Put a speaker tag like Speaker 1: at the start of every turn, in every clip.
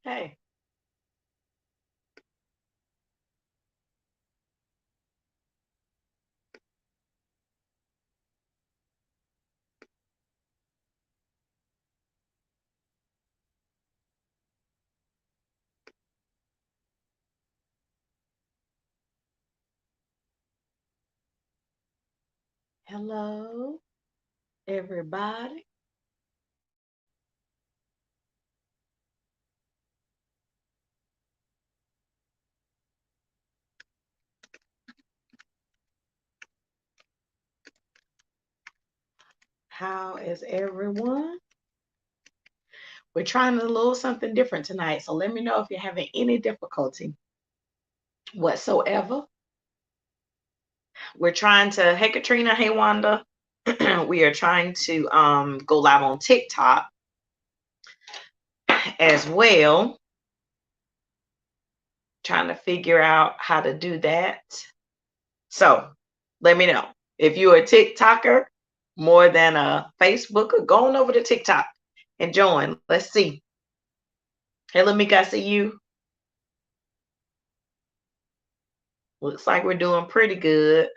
Speaker 1: Hey, hello, everybody. How is everyone? We're trying a little something different tonight, so let me know if you're having any difficulty whatsoever. We're trying to, hey Katrina, hey Wanda. We are trying to go live on TikTok as well. Trying to figure out how to do that. So let me know. If you're a TikToker more than a Facebooker, go on over to TikTok and join. Let's see. Hey, Lamika, I see you. Looks like we're doing pretty good.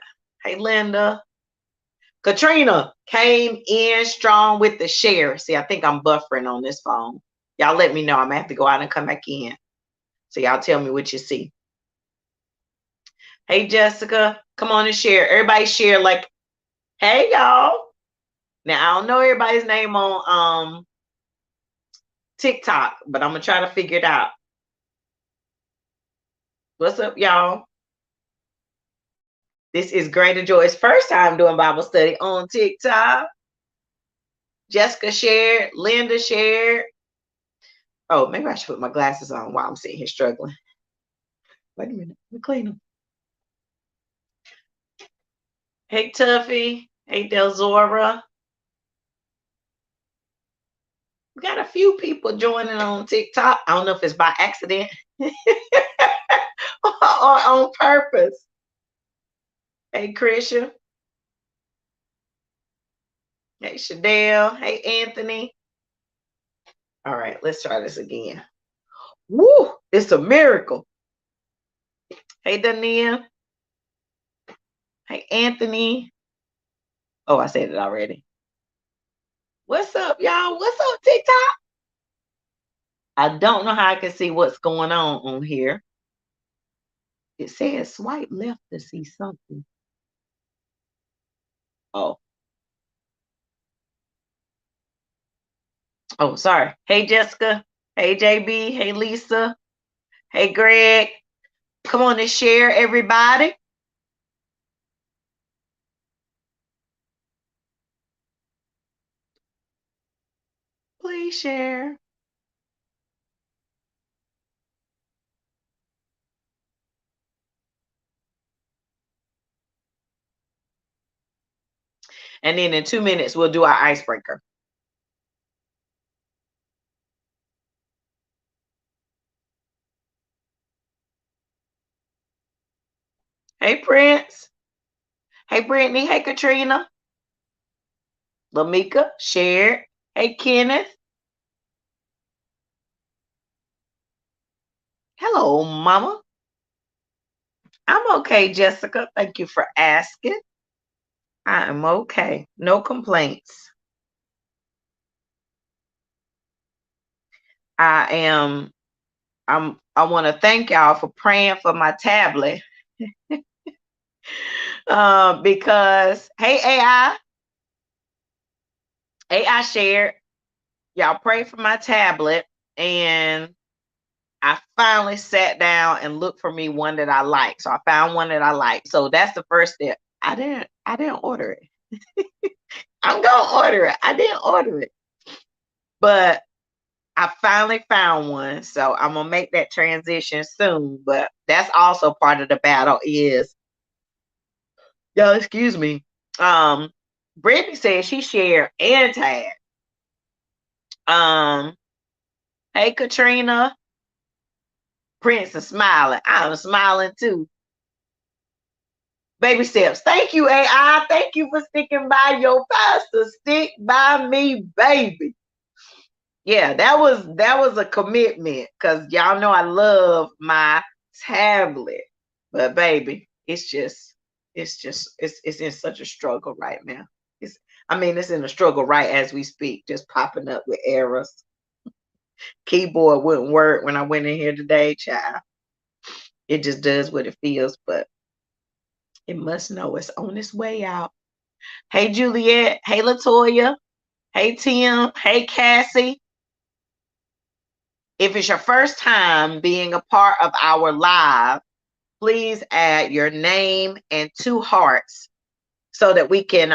Speaker 1: Hey, Linda. Katrina came in strong with the share. See, I think I'm buffering on this phone. Y'all let me know. I'm going to have to go out and come back in. So y'all tell me what you see. Hey, Jessica, come on and share. Everybody share like, hey, y'all. Now, I don't know everybody's name on TikTok, but I'm going to try to figure it out. What's up, y'all? This is Greater Joy's first time doing Bible study on TikTok. Jessica shared, Linda shared. Oh, maybe I should put my glasses on while I'm sitting here struggling. Wait a minute, let me clean them. Hey, Tuffy. Hey, Delzora. We got a few people joining on TikTok. I don't know if it's by accident or on purpose. Hey, Krisha. Hey, Shadell. Hey, Anthony. All right, let's try this again. Woo, it's a miracle. Hey, Dania. Hey, Anthony. Oh, I said it already. What's up, y'all? What's up, TikTok? I don't know how I can see what's going on here. It says swipe left to see something. Oh. Oh, sorry. Hey, Jessica. Hey, JB. Hey, Lisa. Hey, Greg. Come on and share, everybody. Please share. And then in 2 minutes, we'll do our icebreaker. Hey, Prince. Hey, Brittany. Hey, Katrina. Lamika, share. Hey, Kenneth. Hello, Mama. I'm okay, Jessica. Thank you for asking. I am okay. No complaints. I want to thank y'all for praying for my tablet. Because hey, AI shared. Y'all pray for my tablet, and I finally sat down and looked for me one that I like. So I found one that I like. So that's the first step. I didn't order it. I'm gonna order it. I didn't order it, but I finally found one. So I'm gonna make that transition soon. But that's also part of the battle. Is y'all excuse me. Brittany said she shared and tagged. Um, hey Katrina, Prince is smiling. I'm smiling too. Baby steps. Thank you, AI. Thank you for sticking by your pastor. Stick by me, baby. Yeah, that was a commitment because y'all know I love my tablet. But baby, it's in such a struggle right now. It's I mean, it's in a struggle right as we speak, just popping up with errors. Keyboard wouldn't work when I went in here today, child. It just does what it feels, but it must know it's on its way out. Hey Juliet, hey Latoya, hey Tim, hey Cassie. If it's your first time being a part of our live, please add your name and 2 hearts so that we can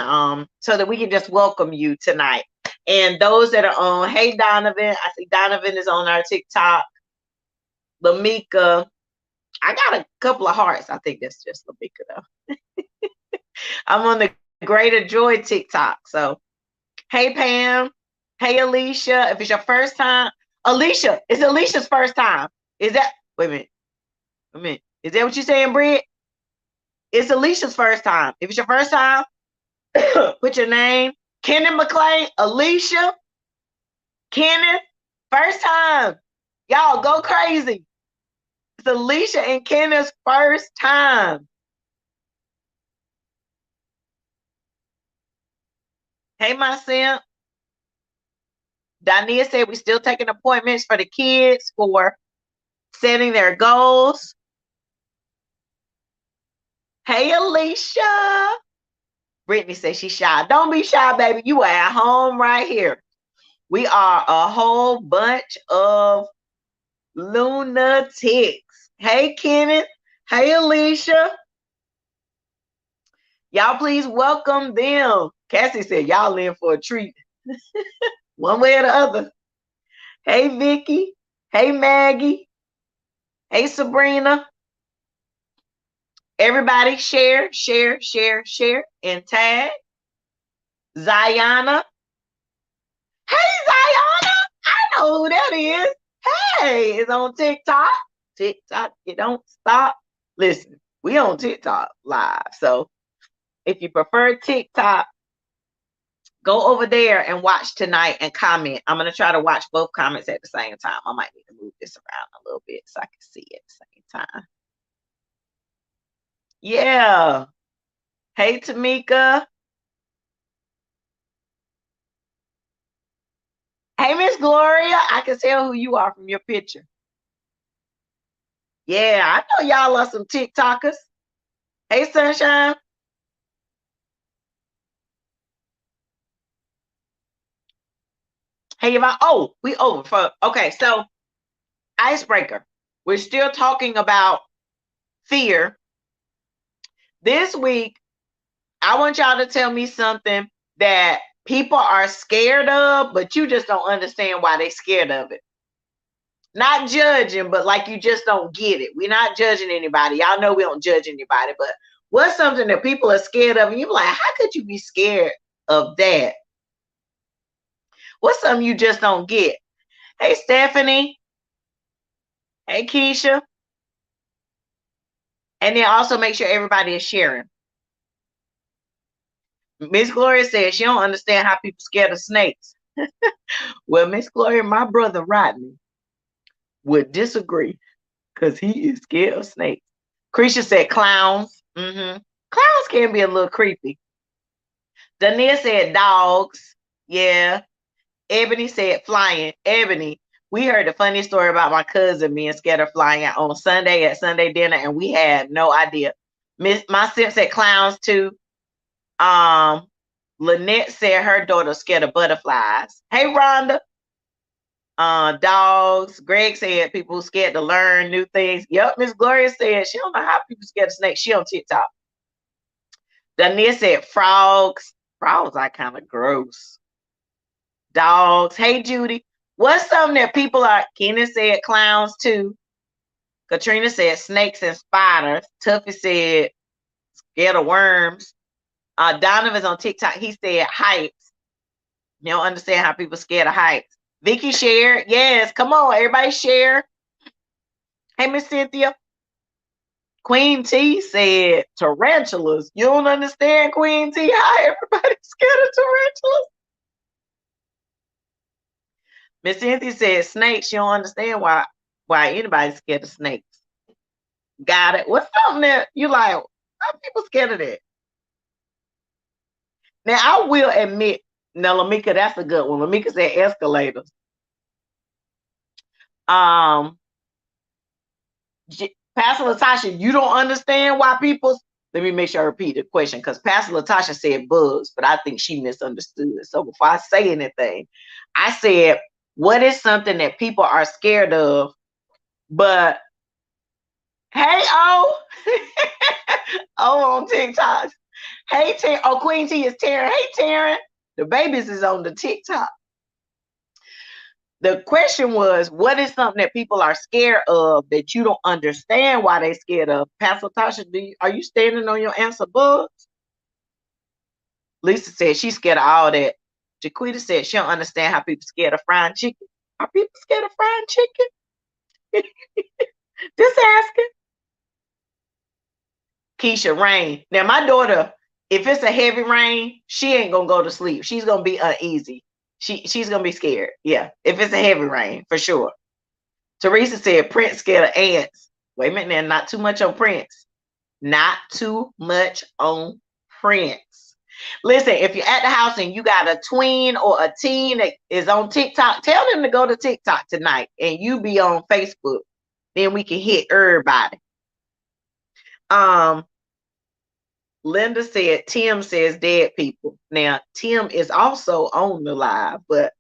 Speaker 1: just welcome you tonight. And those that are on, hey Donovan, I see Donovan is on our TikTok. Lamika, I got a couple of hearts. I think that's just Lamika though. I'm on the Greater Joy TikTok. So hey Pam, hey Alicia. If it's your first time, Alicia, it's Alicia's first time. Is that wait a minute? Wait a minute. Is that what you're saying, Britt? It's Alicia's first time. If it's your first time, put your name. Kenneth McClain, Alicia, Kenneth, first time. Y'all go crazy. It's Alicia and Kenneth's first time. Hey, my simp. Dania said we're still taking appointments for the kids for setting their goals. Hey, Alicia. Brittany says she's shy. Don't be shy, baby. You are at home right here. We are a whole bunch of lunatics. Hey, Kenneth. Hey, Alicia. Y'all please welcome them. Cassie said y'all in for a treat. One way or the other. Hey, Vicky. Hey, Maggie. Hey, Sabrina. Everybody share, share, share, share, and tag. Ziana. Hey, Ziana. I know who that is. Hey, it's on TikTok. TikTok, you don't stop. Listen, we on TikTok live. So if you prefer TikTok, go over there and watch tonight and comment. I'm going to try to watch both comments at the same time. I might need to move this around a little bit so I can see at the same time. Yeah. Hey, Tamika. Hey, Miss Gloria. I can tell who you are from your picture. Yeah, I know y'all are some TikTokers. Hey, Sunshine. Hey, Yvonne. Oh, we over for okay. So, icebreaker. We're still talking about fear. This week, I want y'all to tell me something that people are scared of, but you just don't understand why they're scared of it. Not judging, but like you just don't get it. We're not judging anybody. Y'all know we don't judge anybody, but what's something that people are scared of? And you're like, how could you be scared of that? What's something you just don't get? Hey, Stephanie. Hey, Keisha. And then also make sure everybody is sharing. Miss Gloria says she don't understand how people scared of snakes. Well, Miss Gloria, my brother Rodney would disagree because he is scared of snakes. Krisha said clowns. Clowns can be a little creepy. Dania said dogs. Yeah. Ebony said flying. Ebony, we heard a funny story about my cousin being scared of flying out on Sunday at Sunday dinner, and we had no idea. My sim said clowns too. Lynette said her daughter scared of butterflies. Hey, Rhonda. Dogs. Greg said people scared to learn new things. Yep, Miss Gloria said she don't know how people scared of snakes. She on TikTok. Dania said frogs. Frogs are kind of gross. Dogs. Hey, Judy. What's something that people are? Kenneth said clowns too. Katrina said snakes and spiders. Tuffy said scared of worms. Donovan's on TikTok. He said heights. You don't understand how people scared of heights. Vicky shared. Yes, come on, everybody share. Hey, Miss Cynthia. Queen T said tarantulas. You don't understand, Queen T, how everybody's scared of tarantulas. Miss Cynthia said snakes. She don't understand why anybody's scared of snakes. Got it. What's something that you like? Why people scared of that? Now I will admit, now Lamika, that's a good one. Lamika said escalators. Um, Pastor Latasha, you don't understand why people. Let me make sure I repeat the question because Pastor Latasha said bugs, but I think she misunderstood. So before I say anything, I said, what is something that people are scared of? But hey, oh, oh, on TikTok. Hey, oh, Queen T is Taryn. Hey, Taryn. The babies is on the TikTok. The question was, what is something that people are scared of that you don't understand why they're scared of? Pastor Tasha, are you standing on your answer, bugs? Lisa said she's scared of all that. Jaquita said she don't understand how people scared of frying chicken. Are people scared of frying chicken? Just asking. Keisha, rain. Now my daughter, if it's a heavy rain, she ain't gonna go to sleep. She's gonna be uneasy. She's gonna be scared. Yeah, if it's a heavy rain, for sure. Teresa said Prince scared of ants. Wait a minute, now, not too much on Prince. Not too much on Prince. Listen, if you're at the house and you got a tween or a teen that is on TikTok, tell them to go to TikTok tonight and you be on Facebook. Then we can hit everybody. Linda said Tim says dead people. Now Tim is also on the live, but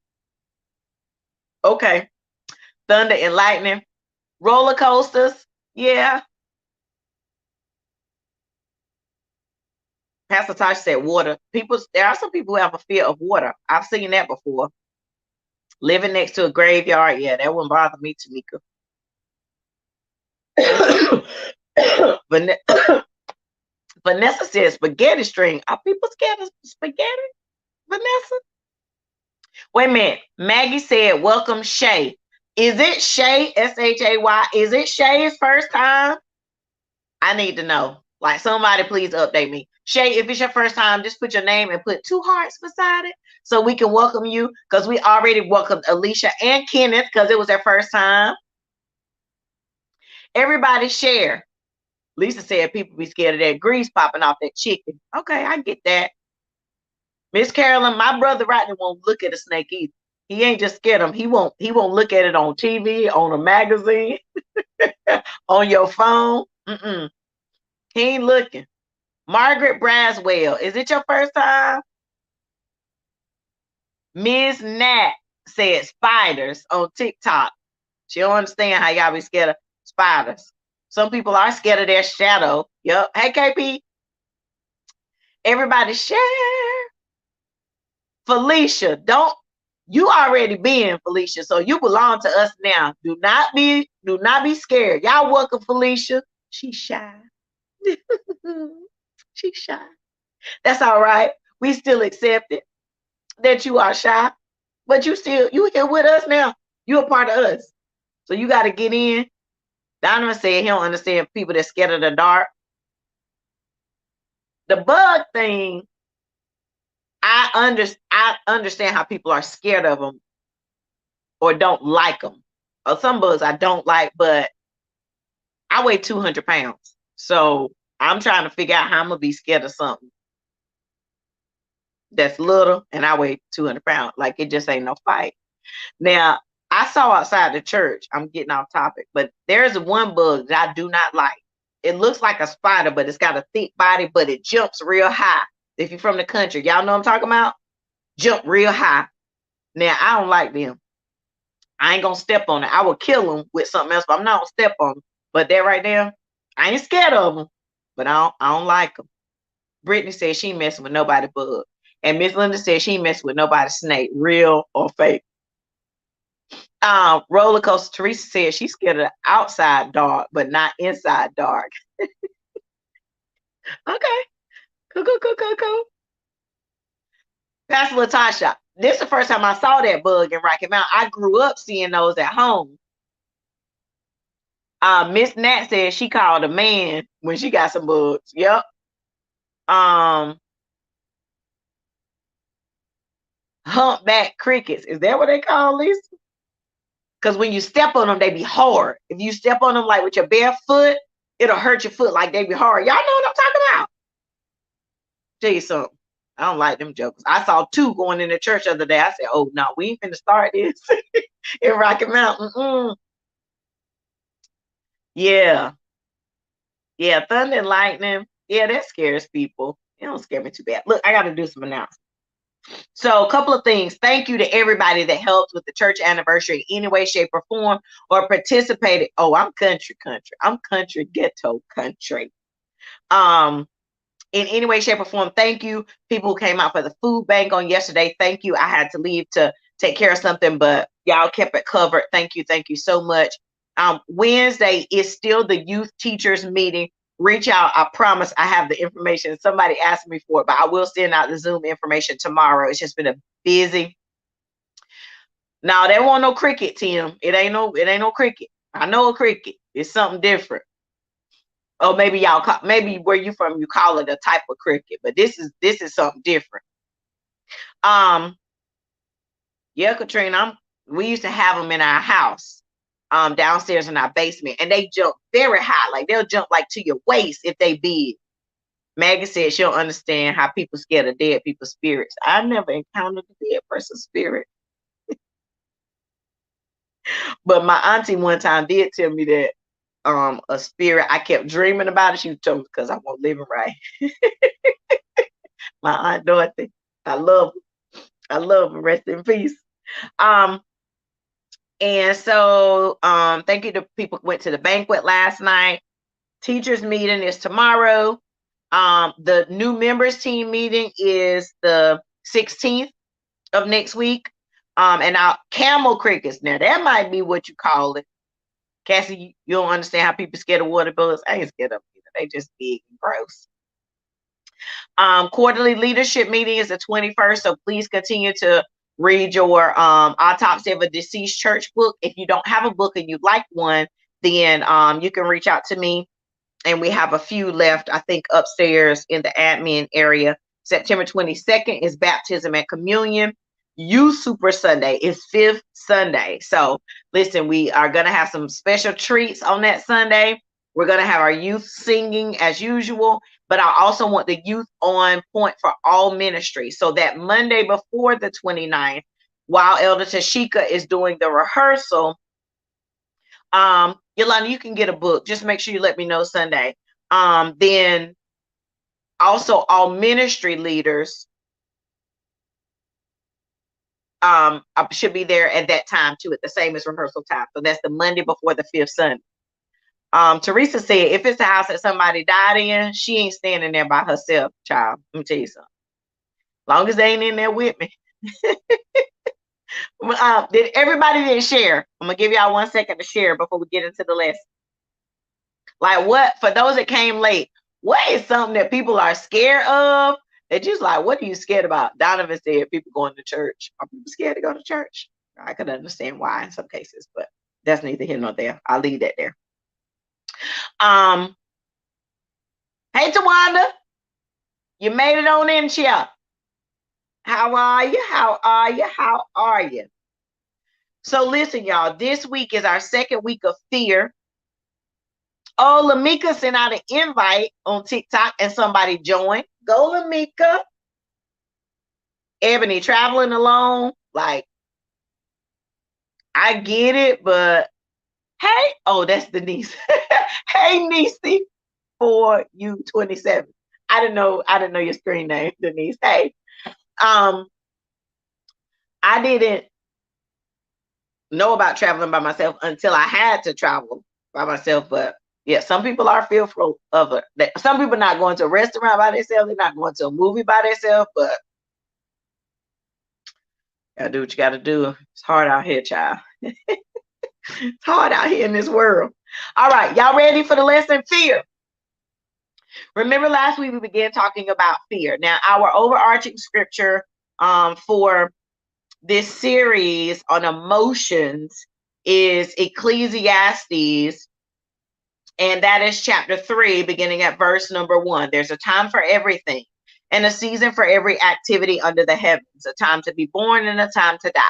Speaker 1: okay. Thunder and lightning, roller coasters, yeah. Pastor Tosh said water. There are some people who have a fear of water. I've seen that before. Living next to a graveyard, yeah, that wouldn't bother me, Tamika. Vanessa says spaghetti string. Are people scared of spaghetti, Vanessa? Wait a minute. Maggie said, welcome Shay. Is it Shay, S-H-A-Y? Is it Shay's first time? I need to know. Like, somebody please update me. Shay, if it's your first time, just put your name and put 2 hearts beside it so we can welcome you, because we already welcomed Alicia and Kenneth because it was their first time. Everybody share. Lisa said people be scared of that grease popping off that chicken. Okay, I get that. Miss Carolyn, my brother Rodney won't look at a snake either. He ain't just scared of him. He won't look at it on TV, on a magazine, on your phone. He ain't looking. Margaret Braswell, is it your first time? Ms. Nat said spiders on TikTok. She don't understand how y'all be scared of spiders. Some people are scared of their shadow. Yep. Hey, KP. Everybody share. Felicia, you already been, Felicia, so you belong to us now. Do not be scared. Y'all welcome Felicia. She's shy. She's shy. That's all right. We still accept it that you are shy, but you here with us now. You're a part of us. So you got to get in. Donovan said he don't understand people that scared of the dark. The bug thing, I understand how people are scared of them or don't like them. Or some bugs I don't like, but I weigh 200 pounds. So I'm trying to figure out how I'm going to be scared of something that's little and I weigh 200 pounds. Like, it just ain't no fight. Now, I saw outside the church, I'm getting off topic, but there's one bug that I do not like. It looks like a spider, but it's got a thick body, but it jumps real high. If you're from the country, y'all know what I'm talking about? Jump real high. Now, I don't like them. I ain't gonna step on it. I will kill them with something else, but I'm not gonna step on them. But that right there, I ain't scared of them, but I don't like them. Brittany said she ain't messing with nobody bug. And Miss Linda said she ain't messing with nobody snake, real or fake. Roller coaster. Teresa said she's scared of the outside dark, but not inside dark. Okay. Cool. Pastor Latasha, this is the first time I saw that bug in Rocky Mount. I grew up seeing those at home. Miss Nat said she called a man when she got some bugs. Yep. Humpback crickets. Is that what they call these? Because when you step on them, they be hard. If you step on them like with your bare foot, it'll hurt your foot like they be hard. Y'all know what I'm talking about? Tell you something. I don't like them jokers. I saw two going in the church the other day. I said, oh, no, we ain't finna start this in Rocky Mountain. Yeah. Yeah, thunder and lightning. Yeah, that scares people. It don't scare me too bad. Look, I got to do some announcements. So a couple of things. Thank you to everybody that helped with the church anniversary in any way, shape, or form, or participated. Oh, I'm country. I'm country, ghetto country. In any way, shape, or form, thank you. People who came out for the food bank on yesterday, thank you. I had to leave to take care of something, but y'all kept it covered. Thank you so much. Wednesday is still the youth teachers meeting. Reach out. I promise I have the information. Somebody asked me for it, but I will send out the Zoom information tomorrow. It's just been a busy. No, there won't no cricket, Tim. It ain't no cricket. I know a cricket. It's something different. Or maybe maybe where you from, you call it a type of cricket, but this is something different. Yeah, Katrina, we used to have them in our house, downstairs in our basement, and they jump very high. Like they'll jump like to your waist if they big. Maggie said she'll understand how people scared of dead people's spirits. I never encountered a dead person's spirit. But my auntie one time did tell me that a spirit, I kept dreaming about it. She told me because I won't live it right. My Aunt Dorothy, I love her. Rest in peace. And so thank you to people who went to the banquet last night. Teachers meeting is tomorrow. The new members team meeting is the 16th of next week. And our camel crickets, now that might be what you call it. Cassie, you don't understand how people scared of water bullets. I ain't scared of them either. They just big and gross. Quarterly leadership meeting is the 21st, so please continue to read your Autopsy of a Deceased Church book. If you don't have a book and you'd like one, then you can reach out to me, and we have a few left, I think, upstairs in the admin area. September 22nd is baptism and communion. Youth Super Sunday is 5th Sunday. So listen, we are going to have some special treats on that Sunday. We're going to have our youth singing as usual, but I also want the youth on point for all ministries. So that Monday before the 29th, while Elder Tashika is doing the rehearsal, Yolanda, you can get a book. Just make sure you let me know Sunday. Then also all ministry leaders should be there at that time too, at the same as rehearsal time. So that's the Monday before the 5th Sunday. Teresa said, if it's a house that somebody died in, she ain't standing there by herself, child. Let me tell you something. Long as they ain't in there with me. Everybody didn't share. I'm gonna give y'all 1 second to share before we get into the lesson. Like, what, for those that came late, what is something that people are scared of? They're just like, what are you scared about? Donovan said people going to church. Are people scared to go to church? I could understand why in some cases, but that's neither here nor there. I'll leave that there. Hey, Tawanda, you made it on in here. How are you? So listen, y'all, this week is our second week of fear. Oh, Lamika sent out an invite on TikTok and somebody joined. Go, Lamika. Ebony, traveling alone. Like, I get it, but hey, oh, that's Denise. Hey, Niecy, for you 27. I didn't know your screen name, Denise. Hey, I didn't know about traveling by myself until I had to travel by myself. But yeah, some people are fearful of it. Some people are not going to a restaurant by themselves. They're not going to a movie by themselves. But gotta do what you gotta do. It's hard out here, child. It's hard out here in this world. All right, y'all ready for the lesson? Fear. Remember last week we began talking about fear. Now, our overarching scripture for this series on emotions is Ecclesiastes, and that is chapter 3, beginning at verse number 1. There's a time for everything and a season for every activity under the heavens, a time to be born and a time to die,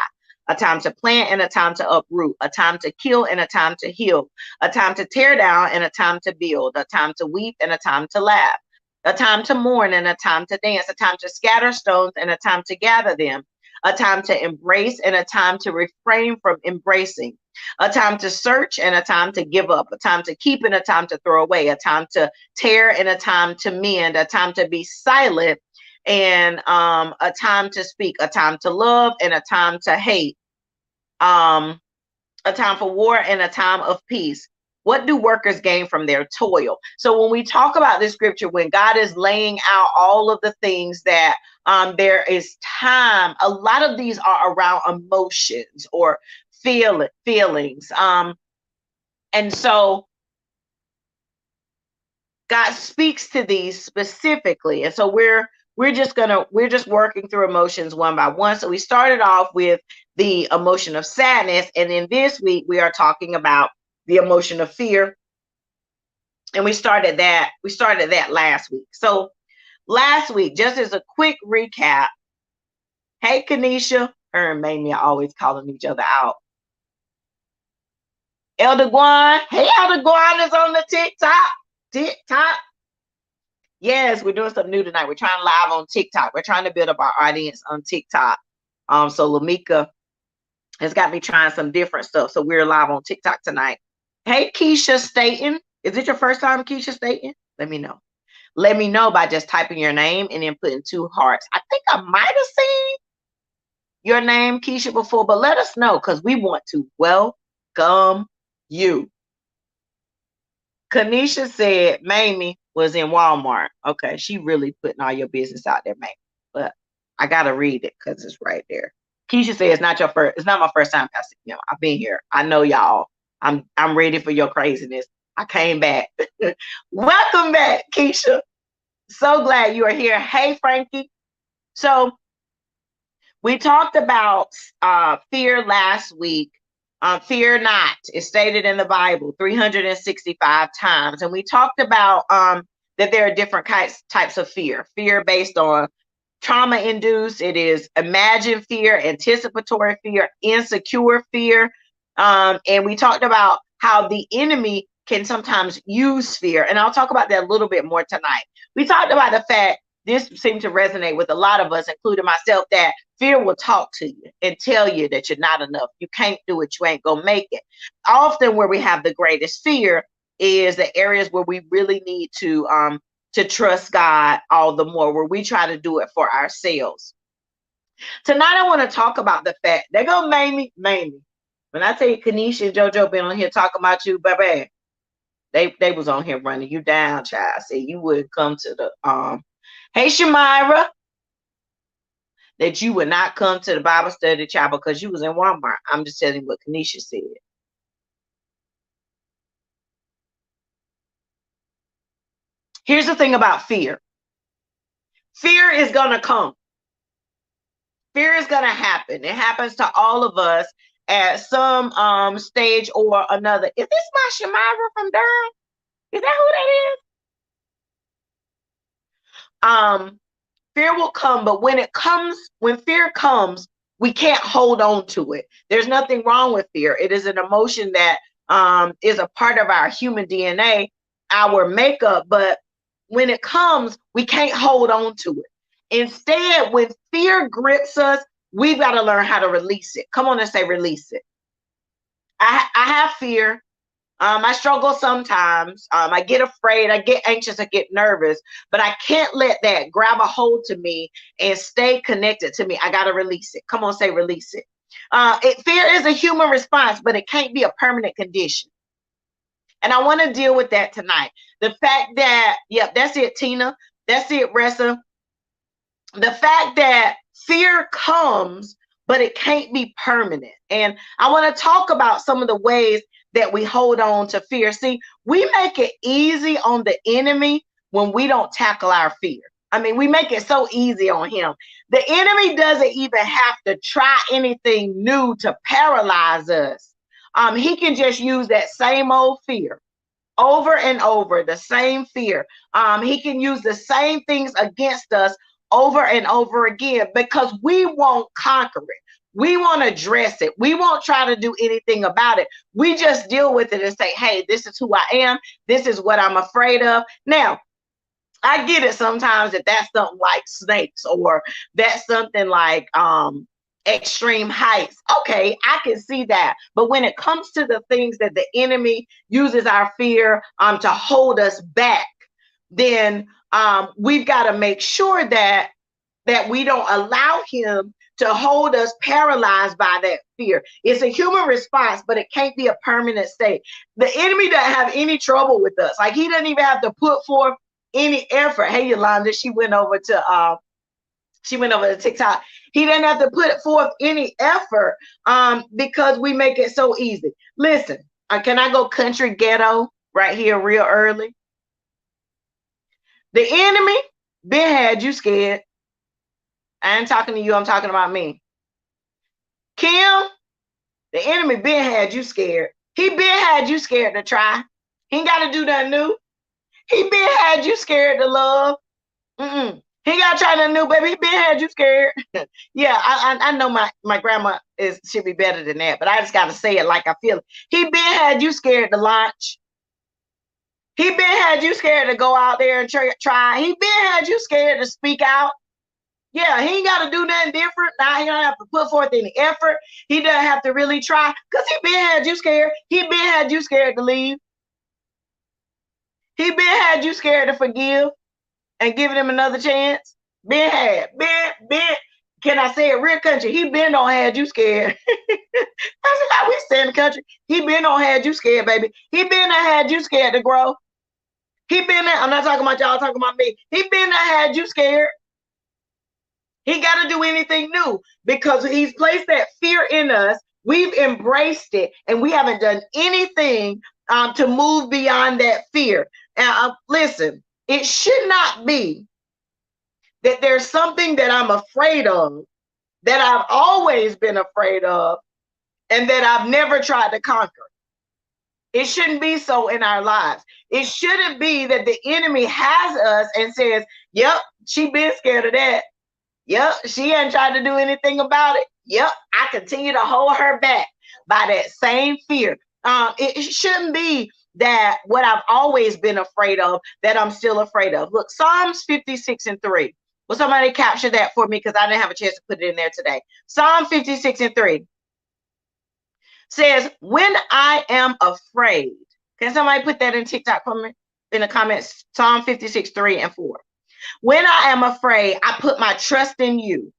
Speaker 1: a time to plant and a time to uproot, a time to kill and a time to heal, a time to tear down and a time to build, a time to weep and a time to laugh, a time to mourn and a time to dance, a time to scatter stones and a time to gather them, a time to embrace and a time to refrain from embracing, a time to search and a time to give up, a time to keep and a time to throw away, a time to tear and a time to mend, a time to be silent and a time to speak, a time to love and a time to hate, a time for war and a time of peace. What do workers gain from their toil? So when we talk about this scripture, when God is laying out all of the things that there is time, a lot of these are around emotions or feelings. And so God speaks to these specifically. And so we're just working through emotions one by one. So we started off with the emotion of sadness, and then this week we are talking about the emotion of fear. And we started that last week. So last week, just as a quick recap, hey Kanisha, her and Mamie are always calling each other out. Elder Guan, hey Elder Guan is on the TikTok. Yes, we're doing something new tonight. We're trying live on TikTok. We're trying to build up our audience on TikTok. So Lamika has got me trying some different stuff. So we're live on TikTok tonight. Hey, Keisha Staten. Is it your first time, Keisha Staten? Let me know. Let me know by just typing your name and then putting 2 hearts. I think I might have seen your name, Keisha, before, but let us know because we want to welcome you. Kanisha said Mamie was in Walmart. Okay, she really putting all your business out there, Mamie. But I gotta read it because it's right there. Keisha said it's not my first time, Pastor Kim. I've been here. I know y'all. I'm ready for your craziness. I came back. Welcome back, Keisha. So glad you are here. Hey, Frankie. So we talked about fear last week. Fear not is stated in the Bible 365 times. And we talked about that there are different types of fear. Fear based on trauma induced. It is imagined fear, anticipatory fear, insecure fear. And we talked about how the enemy can sometimes use fear. And I'll talk about that a little bit more tonight. We talked about the fact, this seemed to resonate with a lot of us, including myself, that fear will talk to you and tell you that you're not enough. You can't do it. You ain't gonna make it. Often where we have the greatest fear is the areas where we really need to trust God all the more, where we try to do it for ourselves. Tonight, I want to talk about the fact, they're gonna Mamie. When I tell you Kanisha and JoJo been on here talking about you, baby, they was on here running you down, child. Said you wouldn't come to the hey Shamira, that you would not come to the Bible study, child, because you was in Walmart. I'm just telling you what Kanisha said. Here's the thing about fear. Fear is gonna come. Fear is gonna happen. It happens to all of us at some stage or another. Is this my Shamira from Durham? Is that who that is? Fear will come, but when fear comes, we can't hold on to it. There's nothing wrong with fear. It is an emotion that is a part of our human DNA, our makeup, but when it comes, we can't hold on to it. Instead, when fear grips us, we've got to learn how to release it. Come on and say release it. I have fear. I struggle sometimes. I get afraid, I get anxious, I get nervous, but I can't let that grab a hold to me and stay connected to me. I got to release it. Come on, say release it. Fear is a human response, but it can't be a permanent condition. And I want to deal with that tonight. The fact that, yep, that's it, Tina. That's it, Ressa. The fact that fear comes, but it can't be permanent. And I want to talk about some of the ways that we hold on to fear. See, we make it easy on the enemy when we don't tackle our fear. I mean, we make it so easy on him. The enemy doesn't even have to try anything new to paralyze us. He can just use that same old fear over and over, the same fear. He can use the same things against us over and over again because we won't conquer it. we won't address it. We won't try to do anything about it. We just deal with it and say, hey, this is who I am. This is what I'm afraid of. Now, I get it sometimes that that's something like snakes, or that's something like extreme heights. Okay, I can see that. But when it comes to the things that the enemy uses our fear to hold us back, then we've got to make sure that we don't allow him to hold us paralyzed by that fear. It's a human response, but it can't be a permanent state. The enemy doesn't have any trouble with us. Like, he doesn't even have to put forth any effort. Hey, Yolanda, she went over to TikTok. He didn't have to put forth any effort because we make it so easy. Listen, can I go country ghetto right here real early? The enemy been had you scared. I ain't talking to you, I'm talking about me. Kim, the enemy been had you scared. He been had you scared to try. He ain't got to do nothing new. He been had you scared to love. He ain't got to try nothing new, baby. He been had you scared. Yeah, I know my grandma should be better than that, but I just got to say it like I feel it. He been had you scared to launch. He been had you scared to go out there and try. He been had you scared to speak out. Yeah, he ain't got to do nothing different. Now he don't have to put forth any effort. He doesn't have to really try because he been had you scared. He been had you scared to leave. He been had you scared to forgive and giving him another chance. Been had. Can I say it real country? He been on had you scared. That's how we stay in the country. He been on had you scared, baby. He been on had you scared to grow. He been there. I'm not talking about y'all, talking about me. He been there, had you scared. He got to do anything new because he's placed that fear in us. We've embraced it and we haven't done anything to move beyond that fear. Listen, it should not be that there's something that I'm afraid of, that I've always been afraid of, and that I've never tried to conquer. It shouldn't be so in our lives. It shouldn't be that the enemy has us and says, yep, she been scared of that. Yep, she ain't tried to do anything about it. Yep, I continue to hold her back by that same fear. It shouldn't be that what I've always been afraid of, that I'm still afraid of. Look, Psalms 56:3. Will somebody capture that for me? Because I didn't have a chance to put it in there today. Psalm 56:3 says, when I am afraid. Can somebody put that in TikTok for me in the comments? Psalm 56:3-4. When I am afraid, I put my trust in you.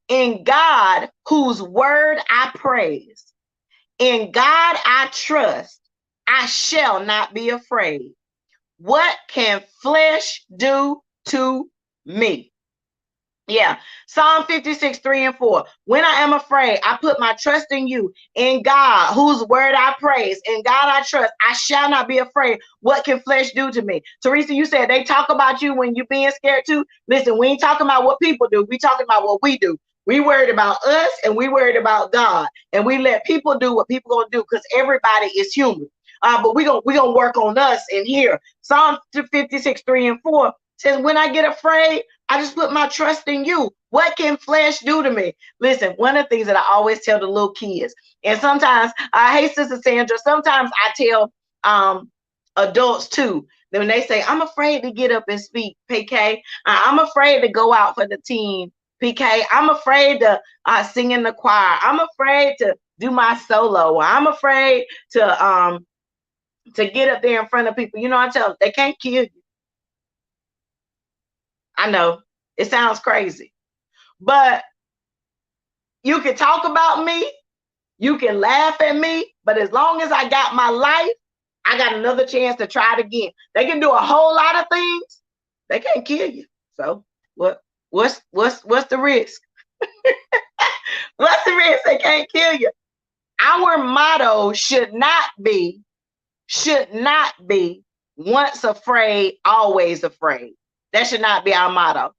Speaker 1: In God, whose word I praise. In God I trust. I shall not be afraid. What can flesh do to me? Yeah, Psalm 56:3-4. When I am afraid, I put my trust in you. In God, whose word I praise. In God I trust. I shall not be afraid. What can flesh do to me? Teresa, you said they talk about you when you're being scared too. Listen, we ain't talking about what people do. We talking about what we do. We worried about us and we worried about God. And we let people do what people gonna do because everybody is human. But we gonna work on us in here. Psalm 56:3-4 says, when I get afraid, I just put my trust in you. What can flesh do to me? Listen, one of the things that I always tell the little kids, and sometimes, hey, Sister Sandra, sometimes I tell adults too, when they say, I'm afraid to get up and speak, PK. I'm afraid to go out for the team, PK. I'm afraid to sing in the choir. I'm afraid to do my solo. I'm afraid to get up there in front of people. You know, I tell them, they can't kill you. I know it sounds crazy, but you can talk about me, you can laugh at me, but as long as I got my life, I got another chance to try it again. They can do a whole lot of things, they can't kill you. So what's the risk? What's the risk? They can't kill you. Our motto should not be once afraid, always afraid. That should not be our motto.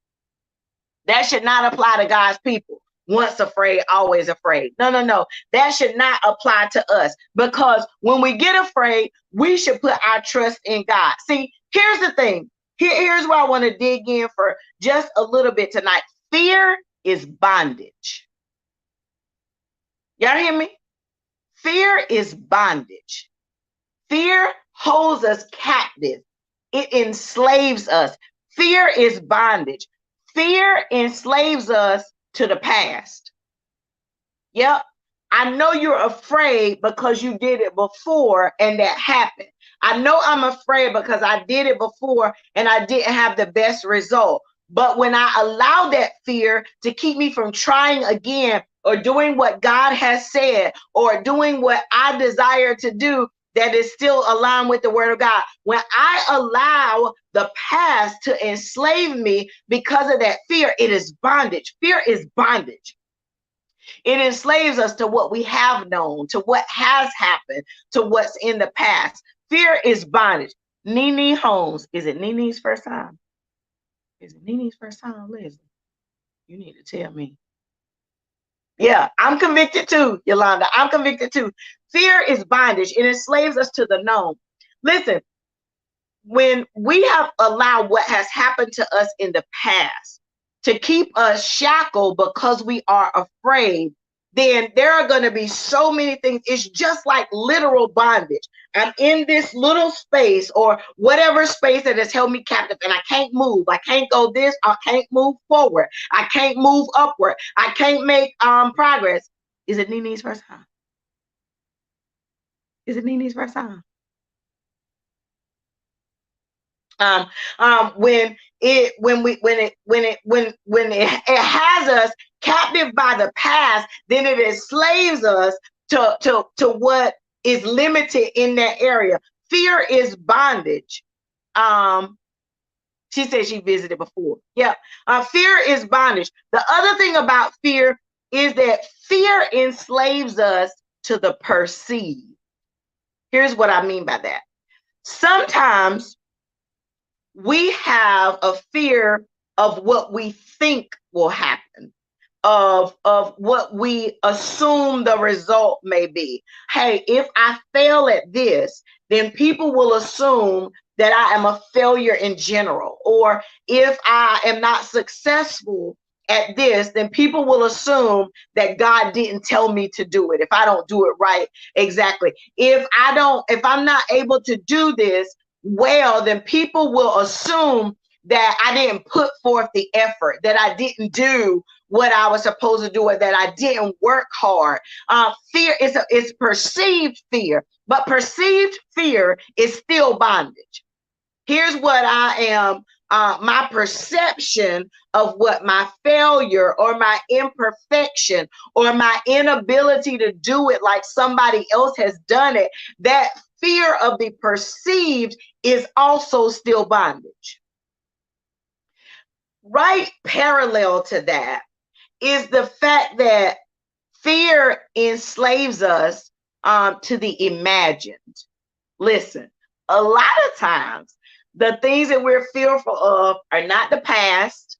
Speaker 1: That should not apply to God's people. Once afraid, always afraid. No. That should not apply to us, because when we get afraid, we should put our trust in God. See, here's the thing. Here's where I want to dig in for just a little bit tonight. Fear is bondage. Y'all hear me? Fear is bondage. Fear holds us captive. It enslaves us. Fear is bondage. Fear enslaves us to the past. Yep. I know you're afraid because you did it before and that happened. I know I'm afraid because I did it before and I didn't have the best result. But when I allow that fear to keep me from trying again or doing what God has said or doing what I desire to do that is still aligned with the word of God, when I allow the past to enslave me because of that fear, it is bondage. Fear is bondage. It enslaves us to what we have known, to what has happened, to what's in the past. Fear is bondage. Nene Holmes, is it Nene's first time? Is it Nene's first time, Leslie? You need to tell me. Yeah, I'm convicted too, Yolanda. I'm convicted too. Fear is bondage. It enslaves us to the known. Listen, when we have allowed what has happened to us in the past to keep us shackled because we are afraid, then there are going to be so many things. It's just like literal bondage. I'm in this little space or whatever space that has held me captive, and I can't move. I can't go this. I can't move forward. I can't move upward. I can't make progress. Is it Nene's first time? Is it Nene's first time? When it has us captive by the past, then it enslaves us to what is limited in that area. Fear is bondage. She said she visited before. Yeah. Fear is bondage. The other thing about fear is that fear enslaves us to the perceived. Here's what I mean by that. Sometimes we have a fear of what we think will happen, of what we assume the result may be. Hey, if I fail at this, then people will assume that I am a failure in general. Or if I am not successful at this, then people will assume that God didn't tell me to do it if I don't do it right. Exactly. If I'm not able to do this well, then people will assume that I didn't put forth the effort, that I didn't do what I was supposed to do, or that I didn't work hard. Fear is perceived fear, but perceived fear is still bondage. Here's what I am, my perception of what my failure or my imperfection or my inability to do it like somebody else has done it, that fear of the perceived is also still bondage. Right parallel to that is the fact that fear enslaves us to the imagined. Listen, a lot of times the things that we're fearful of are not the past.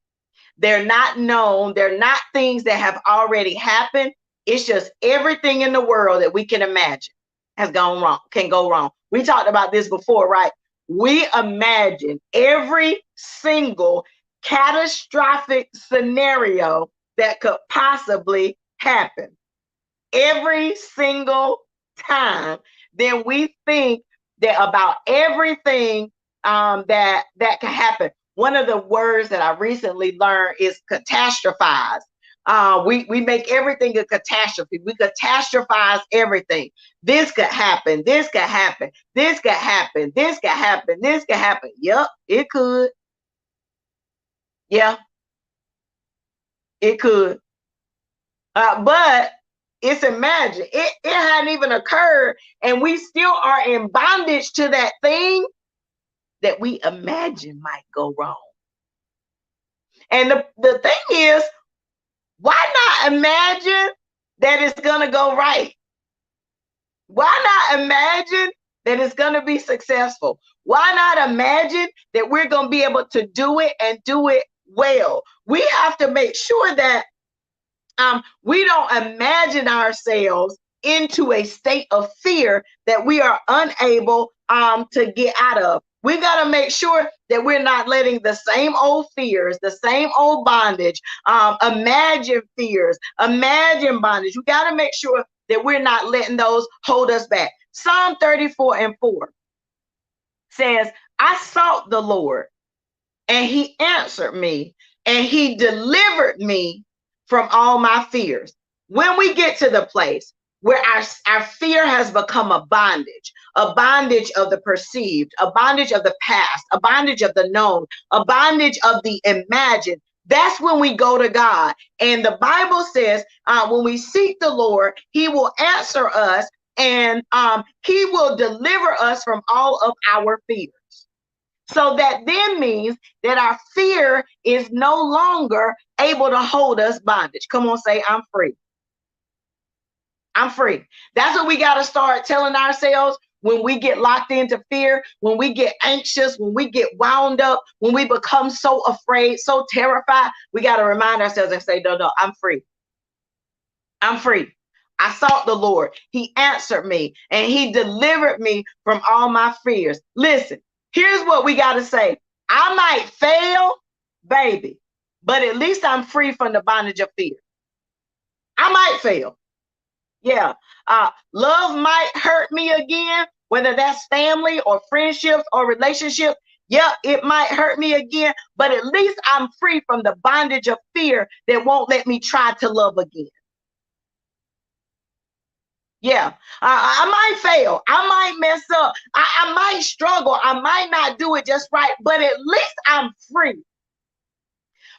Speaker 1: They're not known. They're not things that have already happened. It's just everything in the world that we can imagine has gone wrong, can go wrong. We talked about this before, right? We imagine every single catastrophic scenario that could possibly happen. Every single time, then we think that about everything that can happen. One of the words that I recently learned is catastrophize. We make everything a catastrophe. We catastrophize everything. This could happen. This could happen. This could happen. This could happen. This could happen. Yep, it could. Yeah, it could. But it's imagined. It hadn't even occurred, and we still are in bondage to that thing that we imagine might go wrong. And the thing is, why not imagine that it's going to go right? Why not imagine that it's going to be successful? Why not imagine that we're going to be able to do it and do it well? We have to make sure that we don't imagine ourselves into a state of fear that we are unable to get out of. We got to make sure that we're not letting the same old fears, the same old bondage, imagine fears, imagine bondage. We got to make sure that we're not letting those hold us back. Psalm 34:4 says, I sought the Lord and he answered me and he delivered me from all my fears. When we get to the place where our fear has become a bondage of the perceived, a bondage of the past, a bondage of the known, a bondage of the imagined, that's when we go to God. And the Bible says when we seek the Lord, he will answer us and he will deliver us from all of our fears. So that then means that our fear is no longer able to hold us bondage. Come on, say, I'm free. I'm free. That's what we got to start telling ourselves when we get locked into fear, when we get anxious, when we get wound up, when we become so afraid, so terrified. We got to remind ourselves and say, no, I'm free. I'm free. I sought the Lord. He answered me and he delivered me from all my fears. Listen, here's what we got to say. I might fail, baby, but at least I'm free from the bondage of fear. I might fail. Yeah. Love might hurt me again, whether that's family or friendships or relationships. Yeah, it might hurt me again, but at least I'm free from the bondage of fear that won't let me try to love again. Yeah, I might fail. I might mess up. I might struggle. I might not do it just right, but at least I'm free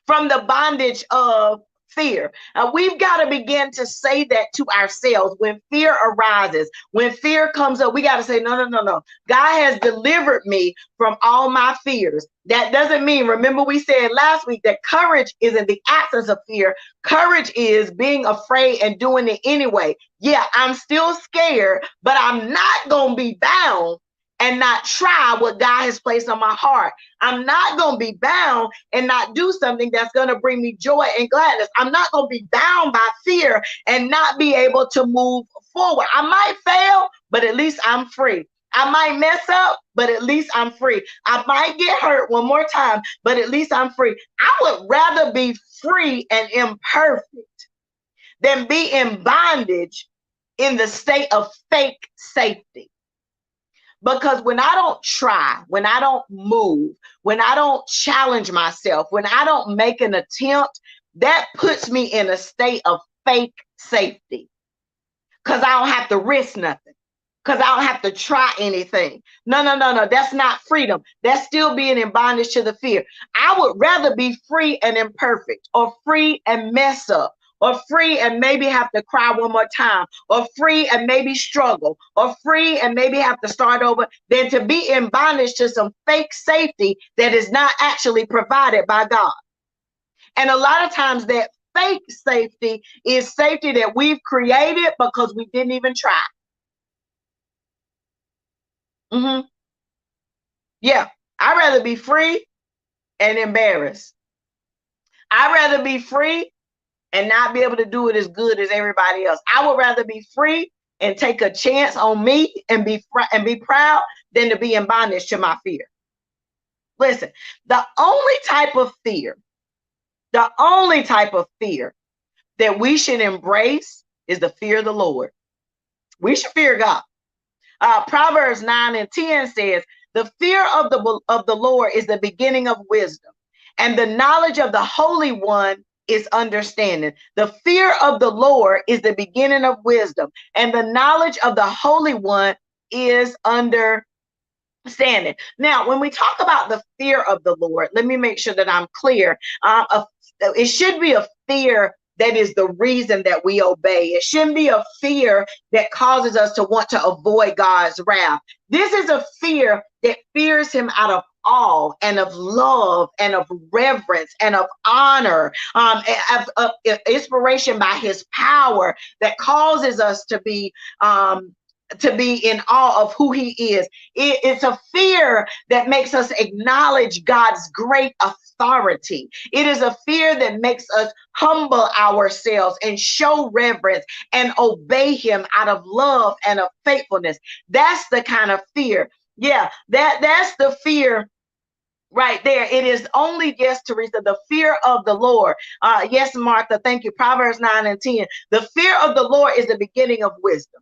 Speaker 1: from the bondage of fear. We've got to begin to say that to ourselves when fear arises, when fear comes up. We got to say, no. God has delivered me from all my fears. That doesn't mean, remember we said last week that courage isn't the absence of fear. Courage is being afraid and doing it anyway. Yeah, I'm still scared, but I'm not going to be bound and not try what God has placed on my heart. I'm not going to be bound and not do something that's going to bring me joy and gladness. I'm not going to be bound by fear and not be able to move forward. I might fail, but at least I'm free. I might mess up, but at least I'm free. I might get hurt one more time, but at least I'm free. I would rather be free and imperfect than be in bondage in the state of fake safety. Because when I don't try, when I don't move, when I don't challenge myself, when I don't make an attempt, that puts me in a state of fake safety. Because I don't have to risk nothing. Because I don't have to try anything. No. That's not freedom. That's still being in bondage to the fear. I would rather be free and imperfect, or free and mess up, or free and maybe have to cry one more time, or free and maybe struggle, or free and maybe have to start over, than to be in bondage to some fake safety that is not actually provided by God. And a lot of times that fake safety is safety that we've created because we didn't even try. Yeah, I'd rather be free and embarrassed. I'd rather be free and not be able to do it as good as everybody else. I would rather be free and take a chance on me and be proud than to be in bondage to my fear. Listen, the only type of fear that we should embrace is the fear of the Lord. We should fear God. Proverbs 9:10 says, the fear of the Lord is the beginning of wisdom, and the knowledge of the Holy One is understanding. The fear of the Lord is the beginning of wisdom, and the knowledge of the Holy One is understanding. Now, when we talk about the fear of the Lord, let me make sure that I'm clear. It should be a fear that is the reason that we obey. It shouldn't be a fear that causes us to want to avoid God's wrath. This is a fear that fears him out of awe and of love and of reverence and of honor, of inspiration by his power, that causes us to be in awe of who he is. It's a fear that makes us acknowledge God's great authority. It is a fear that makes us humble ourselves and show reverence and obey him out of love and of faithfulness. That's the kind of fear Yeah, that's the fear right there. It is only, yes, Teresa, the fear of the Lord. Yes, Martha, thank you. Proverbs 9:10. The fear of the Lord is the beginning of wisdom.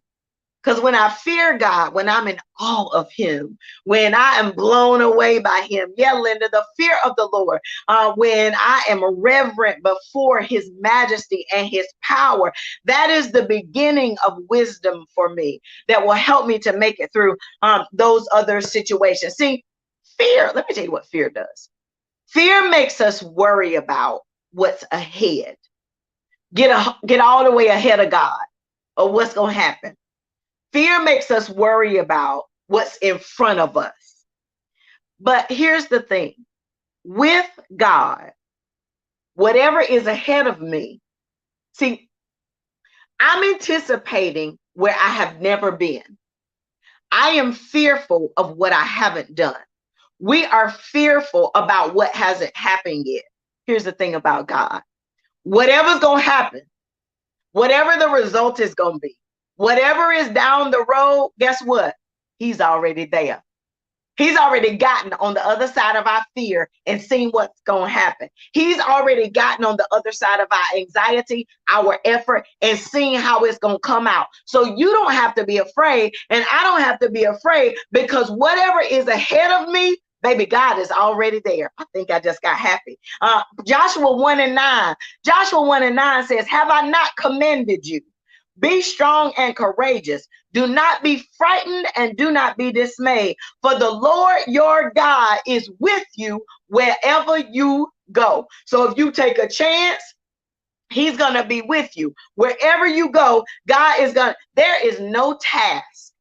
Speaker 1: Because when I fear God, when I'm in awe of him, when I am blown away by him, yeah, Linda, the fear of the Lord, when I am reverent before his majesty and his power, that is the beginning of wisdom for me that will help me to make it through those other situations. See, fear, let me tell you what fear does. Fear makes us worry about what's ahead, get all the way ahead of God or what's going to happen. Fear makes us worry about what's in front of us. But here's the thing. With God, whatever is ahead of me, see, I'm anticipating where I have never been. I am fearful of what I haven't done. We are fearful about what hasn't happened yet. Here's the thing about God. Whatever's going to happen, whatever the result is going to be, whatever is down the road, guess what? He's already there. He's already gotten on the other side of our fear and seen what's going to happen. He's already gotten on the other side of our anxiety, our effort, and seen how it's going to come out. So you don't have to be afraid, and I don't have to be afraid, because whatever is ahead of me, baby, God is already there. I think I just got happy. Joshua 1:9. Joshua 1:9 says, have I not commanded you? Be strong and courageous. Do not be frightened and do not be dismayed. For the Lord your God is with you wherever you go. So if you take a chance, he's going to be with you. Wherever you go, God is going to, there is no task.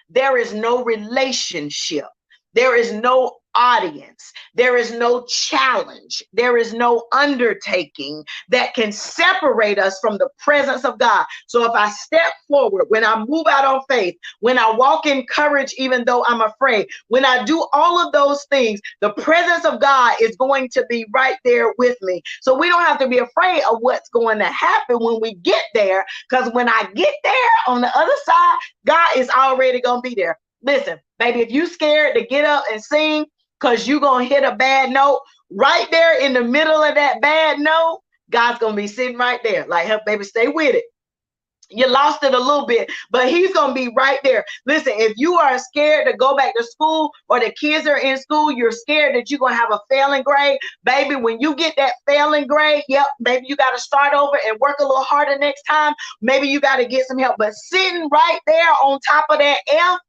Speaker 1: There is no relationship. There is no audience. There is no challenge. There is no undertaking that can separate us from the presence of God. So if I step forward, when I move out on faith, when I walk in courage, even though I'm afraid, when I do all of those things, the presence of God is going to be right there with me. So we don't have to be afraid of what's going to happen when we get there, because when I get there on the other side, God is already going to be there. Listen, baby, if you scared to get up and sing because you're going to hit a bad note, right there in the middle of that bad note, God's going to be sitting right there. Like, hey, baby, stay with it. You lost it a little bit, but he's going to be right there. Listen, if you are scared to go back to school, or the kids are in school, you're scared that you're going to have a failing grade, baby, when you get that failing grade, yep, maybe you got to start over and work a little harder next time. Maybe you got to get some help. But sitting right there on top of that F,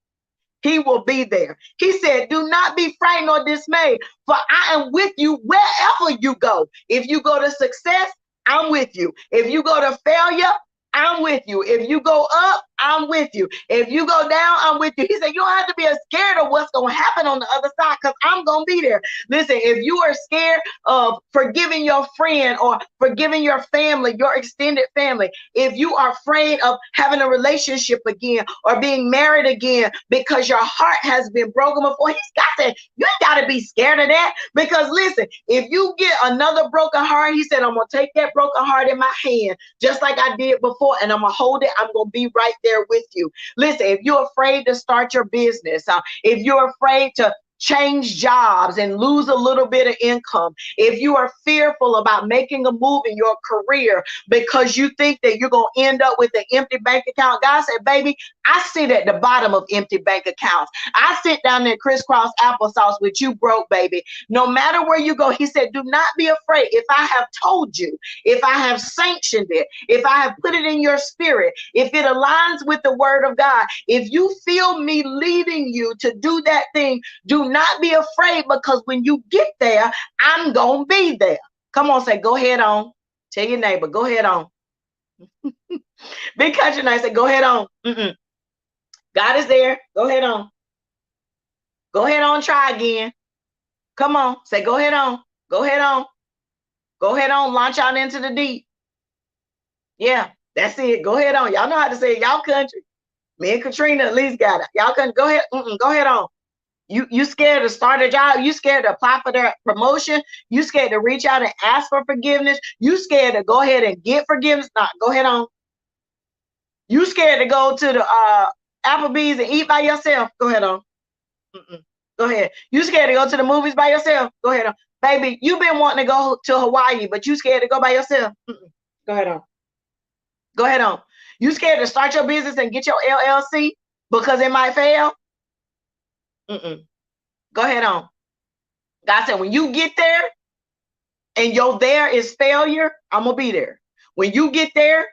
Speaker 1: he will be there. He said, do not be frightened or dismayed, for I am with you wherever you go. If you go to success, I'm with you. If you go to failure, I'm with you. If you go up, I'm with you. If you go down, I'm with you. He said, you don't have to be scared of what's going to happen on the other side, because I'm going to be there. Listen, if you are scared of forgiving your friend or forgiving your family, your extended family, if you are afraid of having a relationship again or being married again because your heart has been broken before, he's got that. You ain't got to be scared of that, because listen, if you get another broken heart, he said, I'm going to take that broken heart in my hand, just like I did before, and I'm going to hold it. I'm going to be right there with you. Listen, if you're afraid to start your business, if you're afraid to change jobs and lose a little bit of income, if you are fearful about making a move in your career because you think that you're going to end up with an empty bank account, God said, baby, I sit at the bottom of empty bank accounts. I sit down there crisscross applesauce with you broke, baby. No matter where you go, he said, do not be afraid. If I have told you, if I have sanctioned it, if I have put it in your spirit, if it aligns with the word of God, if you feel me leading you to do that thing, do not be afraid, because when you get there, I'm going to be there. Come on, say, go ahead on. Tell your neighbor, go ahead on. Big country night, say, go ahead on. God is there. Go ahead on. Go ahead on, try again. Come on, say, go ahead on. Go ahead on. Go ahead on, launch out into the deep. Yeah, that's it. Go ahead on. Y'all know how to say it. Y'all country. Me and Katrina at least got it. Y'all couldn't. Go ahead. Go ahead on. You scared to start a job? You scared to apply for their promotion? You scared to reach out and ask for forgiveness? You scared to go ahead and get forgiveness? Nah, go ahead on. You scared to go to the Applebee's and eat by yourself? Go ahead on. Mm-mm. Go ahead. You scared to go to the movies by yourself? Go ahead on. Baby, you've been wanting to go to Hawaii, but you scared to go by yourself? Mm-mm. Go ahead on. Go ahead on. You scared to start your business and get your LLC because it might fail? Mm-mm. Go ahead on. God said, when you get there and your there is failure, I'm going to be there. When you get there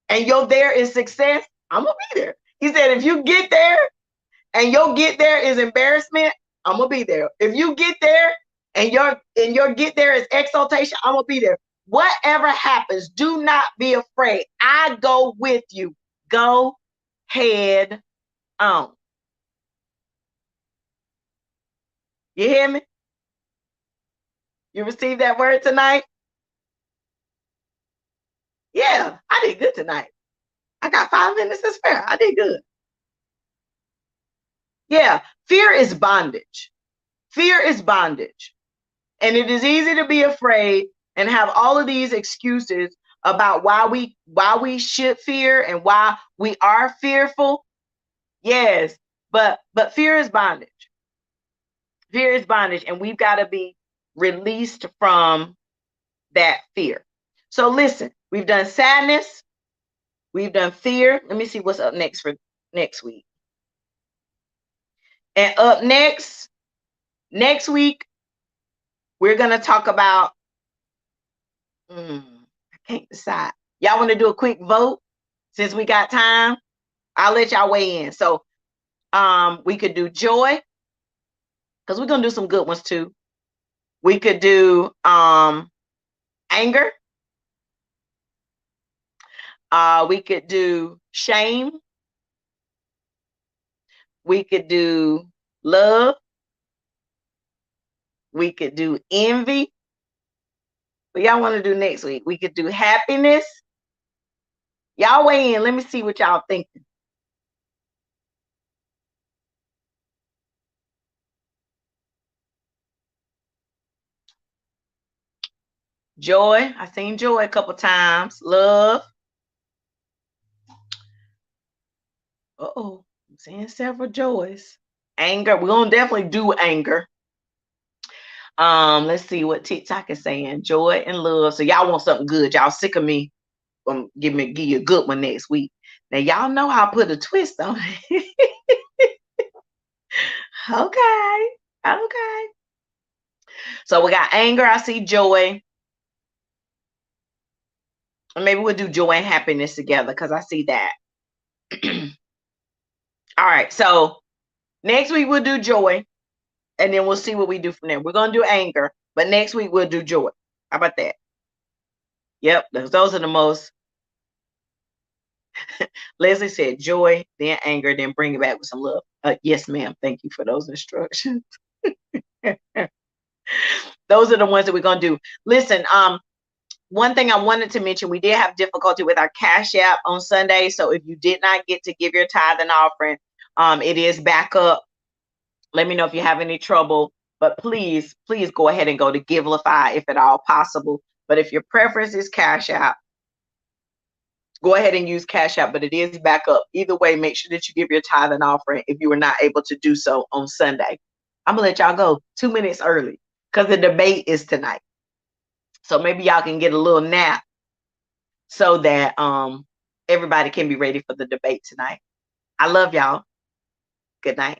Speaker 1: and your there is success, I'm going to be there. He said, if you get there and your get there is embarrassment, I'm going to be there. If you get there and your get there is exaltation, I'm going to be there. Whatever happens, do not be afraid. I go with you. Go head on. You hear me? You received that word tonight? Yeah, I did good tonight. I got 5 minutes to spare. I did good. Yeah, fear is bondage. Fear is bondage. And it is easy to be afraid and have all of these excuses about why we should fear and why we are fearful. Yes, but fear is bondage. Fear is bondage, and we've got to be released from that fear. So listen, we've done sadness, we've done fear. Let me see what's up next for next week. And up next week, we're gonna talk about I can't decide. Y'all want to do a quick vote since we got time? I'll let y'all weigh in. So we could do joy, because we're gonna do some good ones too. We could do anger. We could do shame. We could do love. We could do envy. What y'all want to do next week? We could do happiness. Y'all weigh in. Let me see what y'all thinking. Joy. I seen joy a couple times. Love. Uh-oh. I'm seeing several joys. Anger. We're gonna definitely do anger. Let's see what TikTok is saying. Joy and love. So y'all want something good. Y'all sick of me. Give you a good one next week. Now y'all know I'll put a twist on it. Okay. Okay. So we got anger. I see joy. Or maybe we'll do joy and happiness together because I see that. All right. So next week we'll do joy. And then we'll see what we do from there. We're gonna do anger, but next week we'll do joy. How about that? Yep, those are the most. Leslie said joy, then anger, then bring it back with some love. Yes, ma'am. Thank you for those instructions. Those are the ones that we're gonna do. Listen, one thing I wanted to mention, we did have difficulty with our Cash App on Sunday. So if you did not get to give your tithe and offering, it is back up. Let me know if you have any trouble. But please, please go ahead and go to Givelify if at all possible. But if your preference is Cash App, go ahead and use Cash App, but it is back up. Either way, make sure that you give your tithe and offering if you were not able to do so on Sunday. I'm gonna let y'all go 2 minutes early because the debate is tonight. So maybe y'all can get a little nap so that everybody can be ready for the debate tonight. I love y'all. Good night.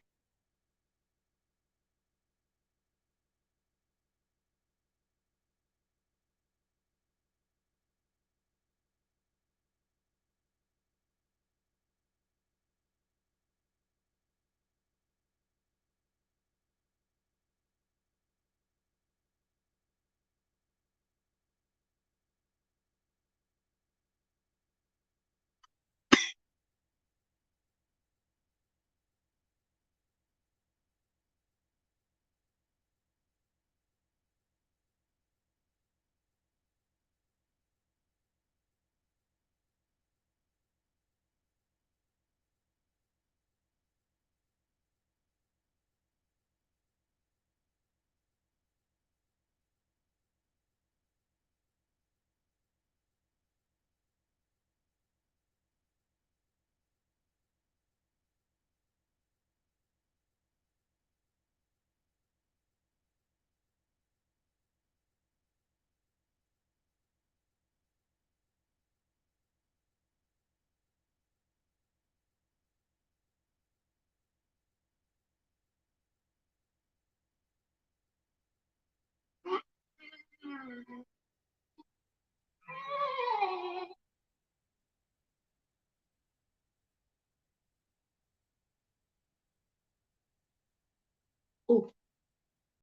Speaker 1: Ooh.